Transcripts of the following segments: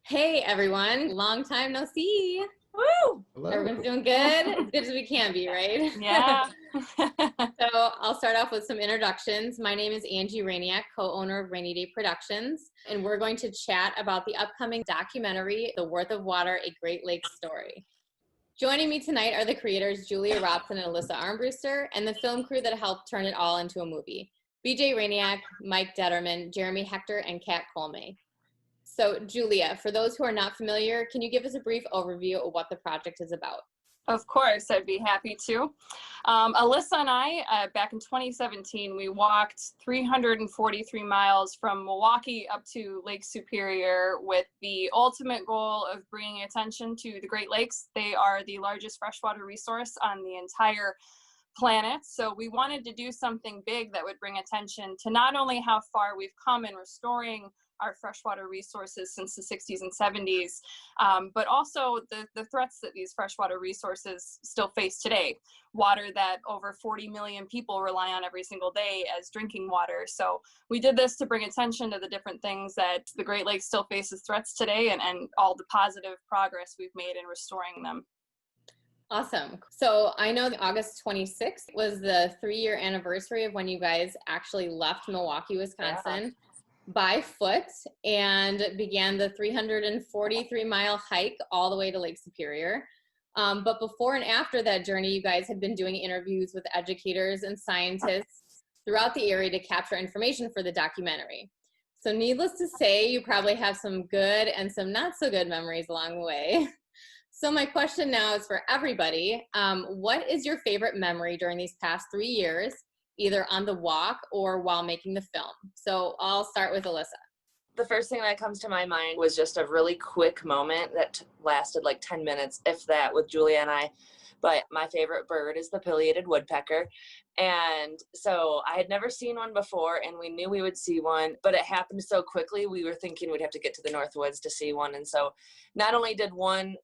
Hey everyone, long time no see. Woo! Hello. Everyone's doing good? As good as we can be, right? Yeah. So I'll start off with some introductions. My name is Angie Rainiak, co-owner of Rainy Day Productions, and we're going to chat about the upcoming documentary, The Worth of Water, A Great Lakes Story. Joining me tonight are the creators Julia Robson and Alyssa Armbruster, and the film crew that helped turn it all into a movie. BJ Rainiak, Mike Detterman, Jeremy Hector, and Kat Colmay. So Julia, for those who are not familiar, can you give us a brief overview of what the project is about? Of course, I'd be happy to. Alyssa and I, back in 2017, we walked 343 miles from Milwaukee up to Lake Superior with the ultimate goal of bringing attention to the Great Lakes. They are the largest freshwater resource on the entire planet. So we wanted to do something big that would bring attention to not only how far we've come in restoring our freshwater resources since the 60s and 70s, but also the threats that these freshwater resources still face today. Water that over 40 million people rely on every single day as drinking water. So we did this to bring attention to the different things that the Great Lakes still faces threats today, and all the positive progress we've made in restoring them. Awesome. So I know that August 26th was the 3-year anniversary of when you guys actually left Milwaukee, Wisconsin by foot and began the 343-mile hike all the way to Lake Superior. But before and after that journey, you guys had been doing interviews with educators and scientists throughout the area to capture information for the documentary. So needless to say, you probably have some good and some not so good memories along the way. So my question now is for everybody. What is your favorite memory during these past 3 years, either on the walk or while making the film? So I'll start with Alyssa. The first thing that comes to my mind was just a really quick moment that lasted like 10 minutes, if that, with Julia and I. But my favorite bird is the pileated woodpecker. And so I had never seen one before, and we knew we would see one, but it happened so quickly. We were thinking we'd have to get to the North Woods to see one. And so not only did one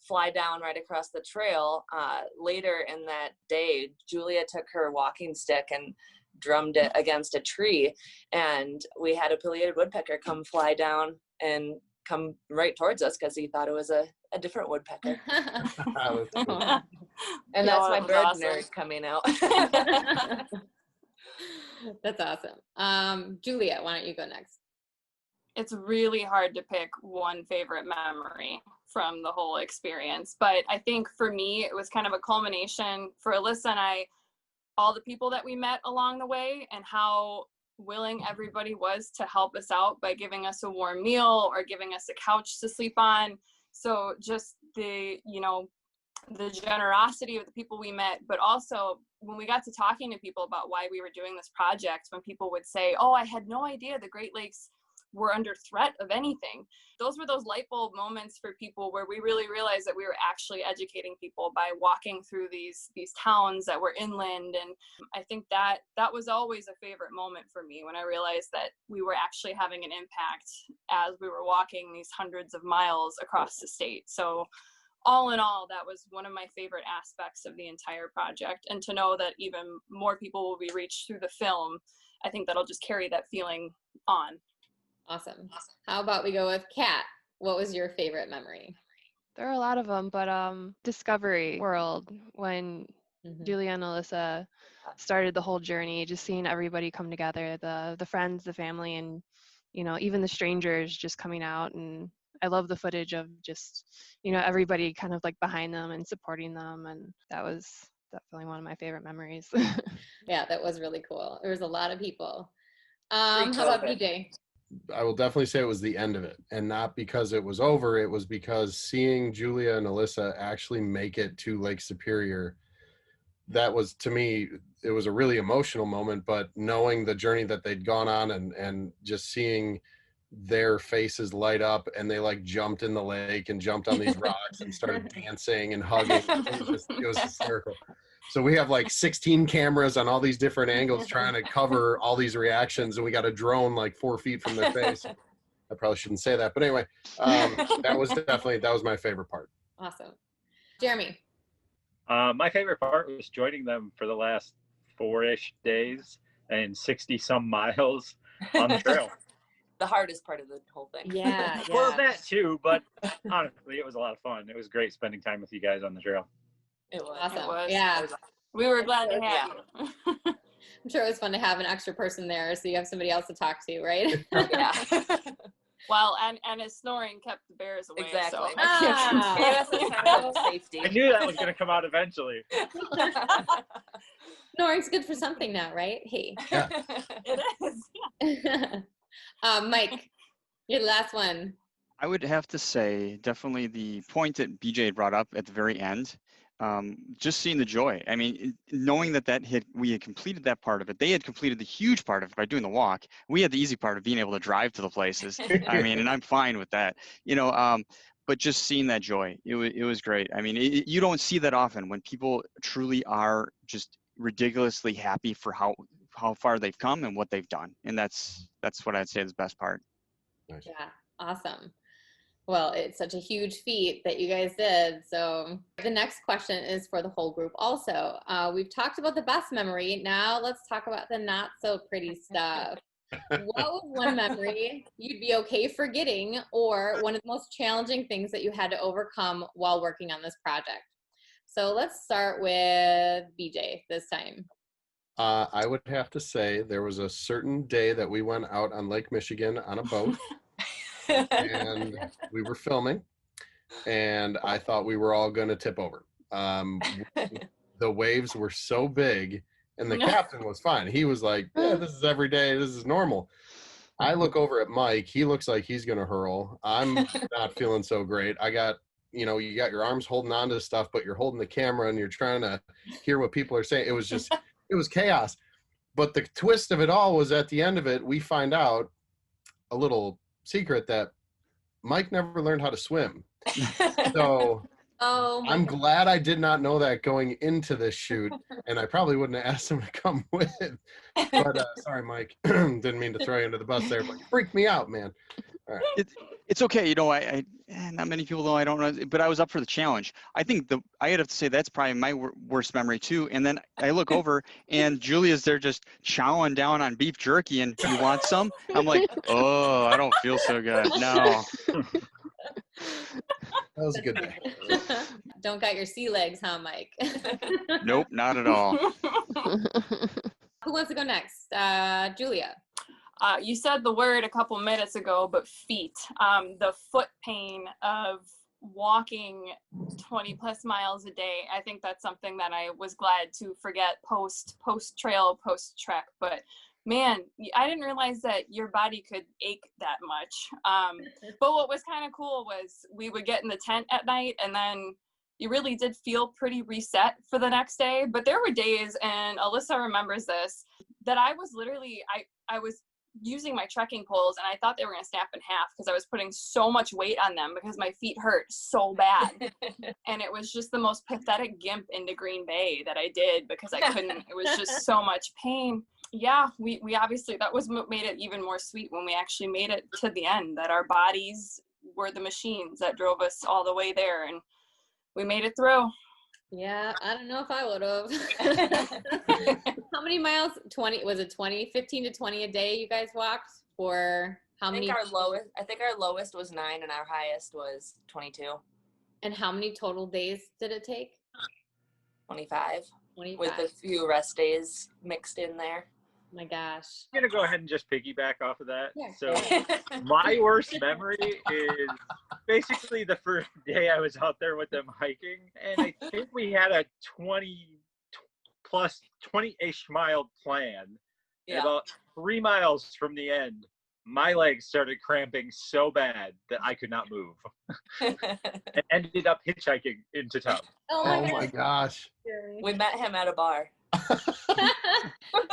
fly down right across the trail, later in that day, Julia took her walking stick and drummed it against a tree, and we had a pileated woodpecker come fly down and come right towards us because he thought it was a different woodpecker. And that's my bird awesome. nerd coming out. That's awesome. Julia, why don't you go next? It's really hard to pick one favorite memory from the whole experience. But I think for me, it was kind of a culmination for Alyssa and I, all the people that we met along the way and how willing everybody was to help us out by giving us a warm meal or giving us a couch to sleep on. So just the generosity of the people we met, but also when we got to talking to people about why we were doing this project, when people would say, oh, I had no idea the Great Lakes were under threat of anything. Those were those light bulb moments for people where we really realized that we were actually educating people by walking through these towns that were inland. And I think that was always a favorite moment for me, when I realized that we were actually having an impact as we were walking these hundreds of miles across the state. So all in all, that was one of my favorite aspects of the entire project. And to know that even more people will be reached through the film, I think that'll just carry that feeling on. Awesome. How about we go with Kat? What was your favorite memory? There are a lot of them, but Discovery World, when Julia and Alyssa started the whole journey, just seeing everybody come together, the friends, the family, and even the strangers just coming out. And I love the footage of just everybody kind of like behind them and supporting them, and that was definitely one of my favorite memories. Yeah, that was really cool. There was a lot of people. How about BJ? I will definitely say it was the end of it, and not because it was over. It was because seeing Julia and Alyssa actually make it to Lake Superior, that was, to me, it was a really emotional moment. But knowing the journey that they'd gone on and just seeing their faces light up, and they like jumped in the lake and jumped on these rocks and started dancing and hugging. It was hysterical. So we have like 16 cameras on all these different angles trying to cover all these reactions, and we got a drone like 4 feet from their face. I probably shouldn't say that, but anyway, that was my favorite part. Awesome. Jeremy? My favorite part was joining them for the last 4-ish days and 60 some miles on the trail. the hardest part of the whole thing. Yeah, yeah. Well, that too, but honestly, it was a lot of fun. It was great spending time with you guys on the trail. It was. Awesome. It was. Yeah. We were glad to have Yeah. you. I'm sure it was fun to have an extra person there so you have somebody else to talk to, right? Yeah. Well, and his snoring kept the bears away. Exactly. So Ah. Gave us a sense of safety. I knew that was going to come out eventually. Snoring's good for something now, right? Hey. Yeah. it is. Mike, your last one. I would have to say definitely the point that BJ had brought up at the very end. Just seeing the joy. I mean, knowing that we had completed that part of it. They had completed the huge part of it by doing the walk. We had the easy part of being able to drive to the places. I mean, and I'm fine with that. But just seeing that joy, it was great. I mean, you don't see that often when people truly are just ridiculously happy for how far they've come and what they've done. And that's what I'd say is the best part. Nice. Yeah, awesome. Well, it's such a huge feat that you guys did. So the next question is for the whole group also. We've talked about the best memory. Now let's talk about the not so pretty stuff. What was one memory you'd be okay forgetting, or one of the most challenging things that you had to overcome while working on this project? So let's start with BJ this time. I would have to say there was a certain day that we went out on Lake Michigan on a boat. And we were filming, and I thought we were all going to tip over. The waves were so big, and the captain was fine. He was like, yeah, this is every day. This is normal. I look over at Mike. He looks like he's going to hurl. I'm not feeling so great. I got, you got your arms holding on to stuff, but you're holding the camera, and you're trying to hear what people are saying. It was chaos. But the twist of it all was at the end of it, we find out a little secret that Mike never learned how to swim. So I'm glad I did not know that going into this shoot, and I probably wouldn't have asked him to come with. But sorry, Mike. Didn't mean to throw you under the bus there, but you freaked me out, man. All right. It's okay. I not many people know, I don't know, but I was up for the challenge. I think I'd have to say that's probably my worst memory too. And then I look over and Julia's there just chowing down on beef jerky, and you want some? I'm like, oh, I don't feel so good. No. That was a good day. Don't got your sea legs, huh, Mike? Nope, not at all. Who wants to go next? Julia. You said the word a couple minutes ago, but feet. The foot pain of walking 20 plus miles a day. I think that's something that I was glad to forget post trail, post trek. But man, I didn't realize that your body could ache that much. But what was kind of cool was we would get in the tent at night, and then you really did feel pretty reset for the next day. But there were days, and Alyssa remembers this, that I was literally, I was using my trekking poles, and I thought they were going to snap in half because I was putting so much weight on them because my feet hurt so bad. And it was just the most pathetic gimp into Green Bay that I did because I couldn't, it was just so much pain. Yeah, we obviously, that was what made it even more sweet when we actually made it to the end, that our bodies were the machines that drove us all the way there, and we made it through. Yeah, I don't know if I would have. How many miles? 20, was it 20, 15 to 20 a day you guys walked? Or how many? I think our lowest was 9 and our highest was 22. And how many total days did it take? 25. 25. With a few rest days mixed in there. Oh my gosh. I'm going to go ahead and just piggyback off of that. Yeah. So my worst memory is basically the first day I was out there with them hiking. And I think we had a 20-ish mile plan. Yeah. And about 3 miles from the end, my legs started cramping so bad that I could not move. And ended up hitchhiking into town. Oh my gosh. We met him at a bar.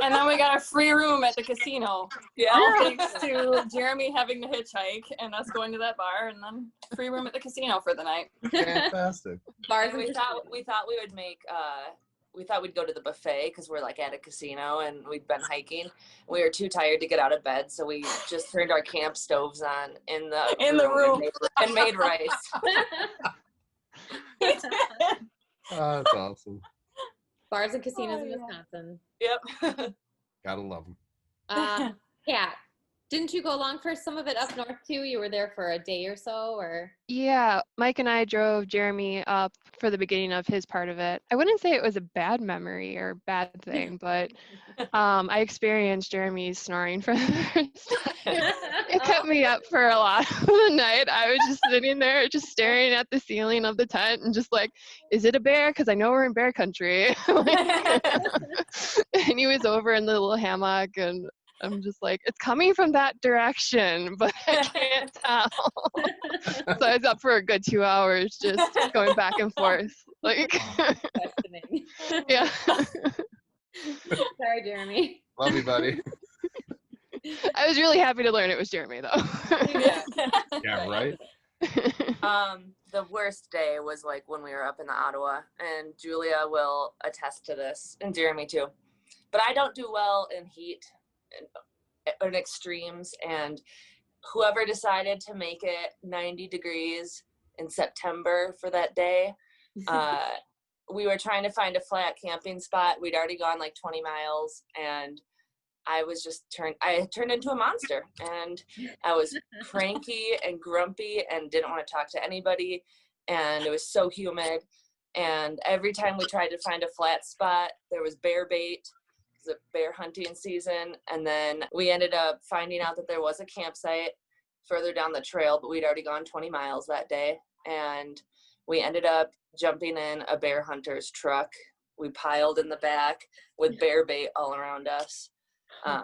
And then we got a free room at the casino. Yeah. All thanks to Jeremy having to hitchhike and us going to that bar, and then free room at the casino for the night. Fantastic. Bars And we thought we would we thought we'd go to the buffet because we're like at a casino and we'd been hiking. We were too tired to get out of bed, so we just turned our camp stoves on in the room and made rice. That's awesome. Bars and casinos in Wisconsin. Yep. Gotta love them. Kat, Didn't you go along for some of it up north too? You were there for a day or so, or? Yeah, Mike and I drove Jeremy up for the beginning of his part of it. I wouldn't say it was a bad memory or bad thing, but I experienced Jeremy's snoring for the first time. It kept me up for a lot of the night. I was just sitting there, just staring at the ceiling of the tent and just like, is it a bear? Because I know we're in bear country. Like, and he was over in the little hammock, and I'm just like, it's coming from that direction, but I can't tell. So I was up for a good 2 hours just going back and forth. Like, Questioning. yeah. Sorry, Jeremy. Love you, buddy. I was really happy to learn it was Jeremy, though. Yeah, right? The worst day was like when we were up in the Ottawa, and Julia will attest to this, and Jeremy too. But I don't do well in heat and extremes, and whoever decided to make it 90 degrees in September for that day, we were trying to find a flat camping spot. We'd already gone like 20 miles, and I was just I turned into a monster, and I was cranky and grumpy and didn't want to talk to anybody, and it was so humid, and every time we tried to find a flat spot, there was bear bait. The bear hunting season, and then we ended up finding out that there was a campsite further down the trail, but we'd already gone 20 miles that day, and we ended up jumping in a bear hunter's truck. We piled in the back with bear bait all around us.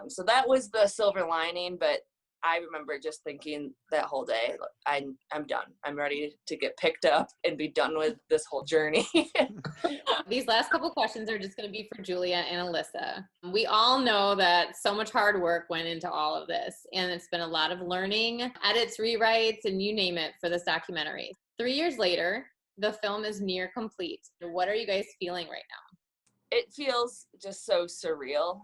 So that was the silver lining, but I remember just thinking that whole day, I'm done. I'm ready to get picked up and be done with this whole journey. These last couple questions are just going to be for Julia and Alyssa. We all know that so much hard work went into all of this, and it's been a lot of learning, edits, rewrites, and you name it for this documentary. 3 years later, the film is near complete. What are you guys feeling right now? It feels just so surreal.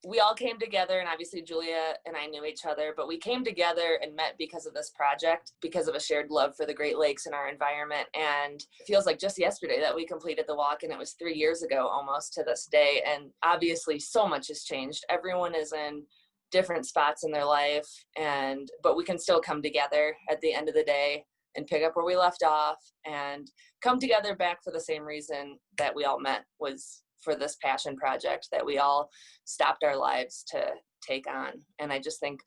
We all came together, and obviously Julia and I knew each other, but we came together and met because of this project, because of a shared love for the Great Lakes and our environment. And it feels like just yesterday that we completed the walk, and it was 3 years ago almost to this day. And obviously so much has changed. Everyone is in different spots in their life, but we can still come together at the end of the day and pick up where we left off and come together back for the same reason that we all met, was for this passion project that we all stopped our lives to take on. And I just think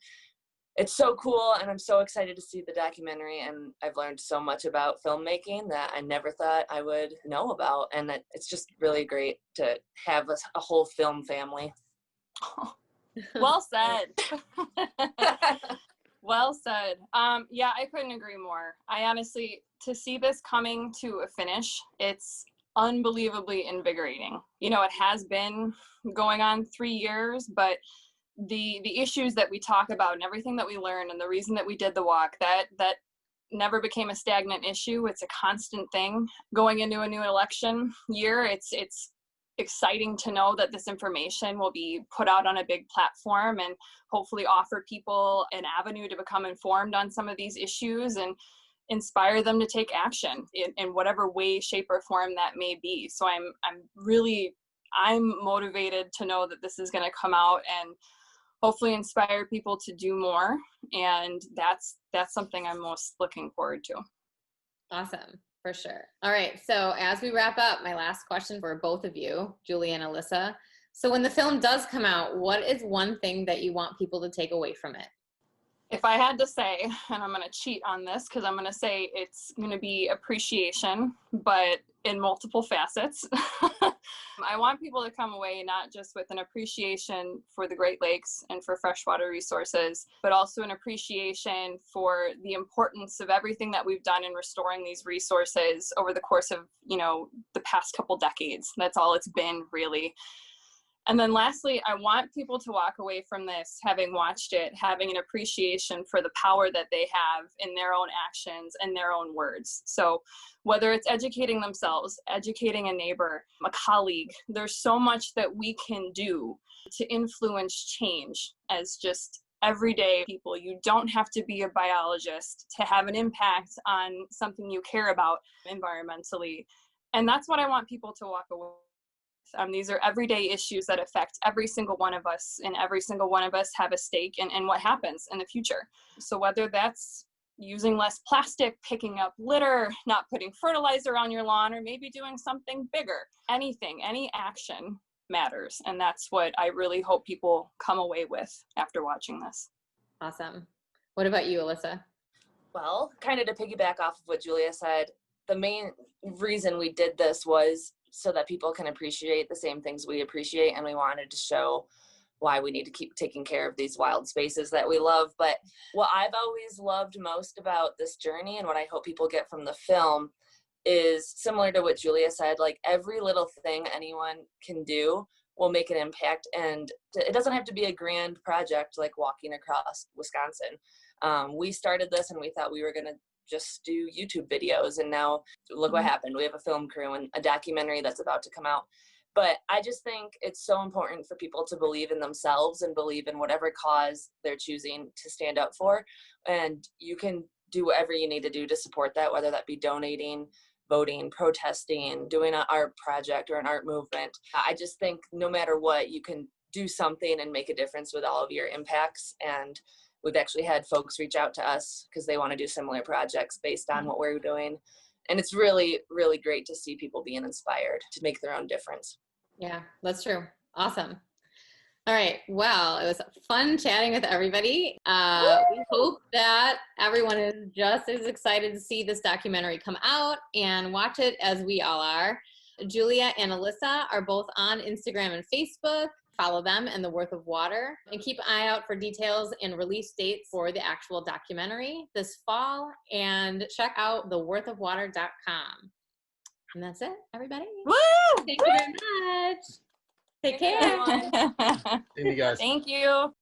it's so cool, and I'm so excited to see the documentary, and I've learned so much about filmmaking that I never thought I would know about, and it's just really great to have a whole film family. Well said. Well said. Yeah, I couldn't agree more. I honestly, to see this coming to a finish, it's unbelievably invigorating. You know, it has been going on 3 years, but the issues that we talk about and everything that we learned and the reason that we did the walk, that never became a stagnant issue. It's a constant thing. Going into a new election year, it's exciting to know that this information will be put out on a big platform and hopefully offer people an avenue to become informed on some of these issues and inspire them to take action in whatever way, shape, or form that may be. So I'm motivated to know that this is going to come out and hopefully inspire people to do more. And that's something I'm most looking forward to. Awesome. For sure. All right. So as we wrap up, my last question for both of you, Julie and Alyssa. So when the film does come out, what is one thing that you want people to take away from it? If I had to say, and I'm going to cheat on this because I'm going to say it's going to be appreciation, but in multiple facets. I want people to come away not just with an appreciation for the Great Lakes and for freshwater resources, but also an appreciation for the importance of everything that we've done in restoring these resources over the course of, the past couple decades. That's all it's been, really. And then lastly, I want people to walk away from this, having watched it, having an appreciation for the power that they have in their own actions and their own words. So whether it's educating themselves, educating a neighbor, a colleague, there's so much that we can do to influence change as just everyday people. You don't have to be a biologist to have an impact on something you care about environmentally. And that's what I want people to walk away with. These are everyday issues that affect every single one of us, and every single one of us have a stake in what happens in the future. So whether that's using less plastic, picking up litter, not putting fertilizer on your lawn, or maybe doing something bigger, anything, any action matters. And that's what I really hope people come away with after watching this. Awesome. What about you, Alyssa? Well, kind of to piggyback off of what Julia said, the main reason we did this was so that people can appreciate the same things we appreciate, and we wanted to show why we need to keep taking care of these wild spaces that we love. But what I've always loved most about this journey, and what I hope people get from the film, is similar to what Julia said, like every little thing anyone can do will make an impact. And it doesn't have to be a grand project like walking across Wisconsin. We started this and we thought we were going to just do YouTube videos, and now look what happened. We have a film crew and a documentary that's about to come out. But I just think it's so important for people to believe in themselves and believe in whatever cause they're choosing to stand up for. And you can do whatever you need to do to support that, whether that be donating, voting, protesting, doing an art project or an art movement. I just think no matter what, you can do something and make a difference with all of your impacts. And we've actually had folks reach out to us because they want to do similar projects based on what we're doing. And it's really, really great to see people being inspired to make their own difference. Yeah, that's true. Awesome. All right. Well, it was fun chatting with everybody. We hope that everyone is just as excited to see this documentary come out and watch it as we all are. Julia and Alyssa are both on Instagram and Facebook. Follow them and The Worth of Water, and keep an eye out for details and release dates for the actual documentary this fall, and check out theworthofwater.com. And that's it, everybody. Woo! Thank you very much. Take care. Thank you guys. Thank you.